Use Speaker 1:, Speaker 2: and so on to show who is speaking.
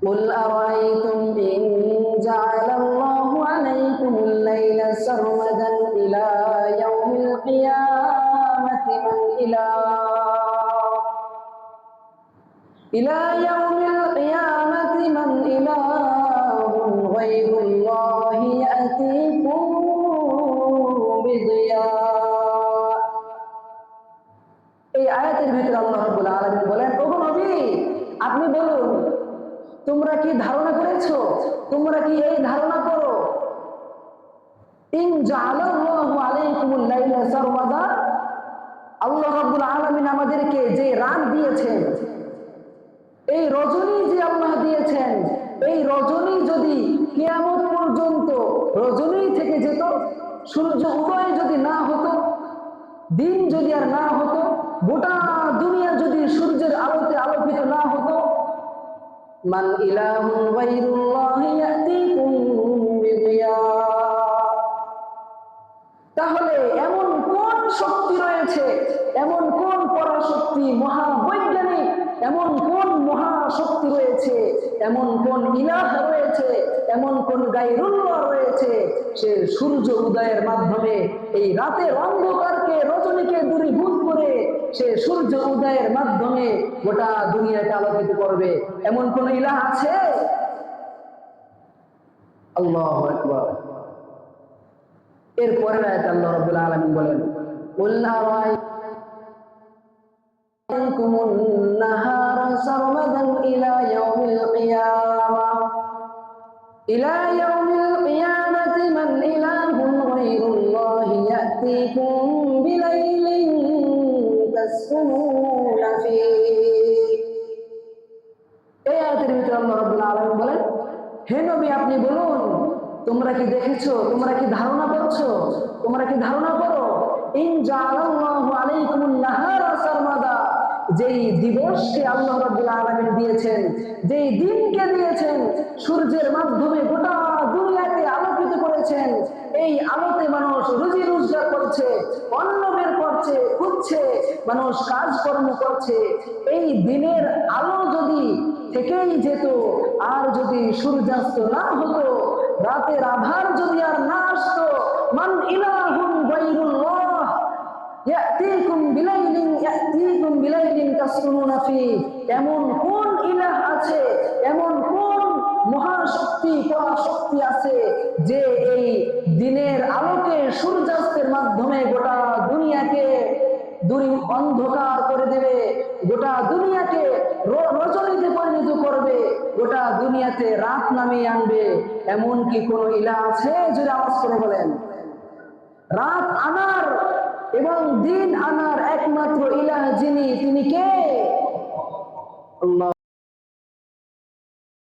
Speaker 1: قل أرأيتم إن جعل الله عليكم الليل سرمدا إلى يوم القيامة من إله غير الله يأتيكم بضياء। এই আয়াতের ভিতরে আল্লাহ রাব্বুল আলামিন বলেন, ওগো নবী আপনি বলুন, তোমরা কি ধারণা করেছো, তোমরা কি এই ধারণা করো, ইন জাআলাল্লাহু আলাইকুমুল লাইলা সারমাদা, আল্লাহ রাব্বুল আলামিন আমাদেরকে যে রাত দিয়েছেন, এই রজনী যে আল্লাহ দিয়েছেন, এই রজনী যদি কিয়ামত পর্যন্ত রজনী থেকে যেত, সূর্য উদয় যদি না হতো, দিন যদি আর না হতো, গোটা দুনিয়া যদি সূর্যের আলোতে আলোকিত না হতো, মান ইলাহুন গায়রুল্লাহি ইয়াতিকুম বিদিয়া, তাহলে এমন কোন শক্তি রয়েছে, এমন কোন পরাশক্তি, মহাবৈজ্ঞানিক এমন কোন মহাশক্তি রয়েছে, এমন কোন ইলাহ রয়েছে, এমন কোন গায়রুল্লাহ রয়েছে, সে সূর্য উদয়ের মাধ্যমে এই রাতের অন্ধকারকে রজনীকে দূরীভূত করে সে সূর্য উদয়ের মাধ্যমে গোটা দুনিয়াকে আলোকিত করবে, এমন কোন ইলাহ আছে? আল্লাহু আকবার। এরপরে আয়াতে আল্লাহ রাব্বুল আলামিন বলেন, কুল আরাআইতুমুন নাহারা সারমাদান ইলা ইয়াউমিল কিয়ামাতি মান ইলাহুন গায়রুল্লাহি ইয়াতিকুম বিলাইলিন তাসকুনুনা ফীহি। এই আয়াতের ভিতরে আল্লাহ রাব্বুল আলামিন বলেন, হে নবী আপনি বলুন, তোমরা কি দেখেছো, তোমরা কি ধারণা করছো, তোমরা কি ধারণা করো, ইন জাআলাল্লাহু আলাইকুমুন নাহারা সারমাদা, যেই দিবসকে আল্লাহ রাব্বুল আলামিন দিয়েছেন, যেই দিনকে দিয়েছেন, সূর্যের মাধ্যমে গোটা দুনিয়াকে আলোকিত করেছেন, এই আলোতে মানুষ রুজি রোজগার করছে, অন্ন বের করছে, খুঁজছে, মানুষ কাজকর্ম করছে, এই দিনের আলো যদি থেকেই যেত, আর যদি সূর্যাস্ত না হতো, রাতের আধার যদি আর না আসতো, মান ইলাহুন গায়রুল্লাহ ইয়াতিকুম বিলাইলিন তাসকুনুনা ফীহি, এমন কোন ইলাহ আছে, এমন কোন মহাশক্তি পরাশক্তি আছে যে এই দিনের আলোকে সূর্যাস্তের মাধ্যমে গোটা দুনিয়াকে অন্ধকার করে দেবে, গোটা দুনিয়াকে রজনীতে পরিণত করবে, গোটা দুনিয়াতে রাত নামিয়ে আনবে, এমন কি কোন ইলাহ আছে? যদি আওয়াজ করে বলেন। রাত আনার এবং দিন আনার একমাত্র ইলাহ যিনি, তিনি কে? আল্লাহ।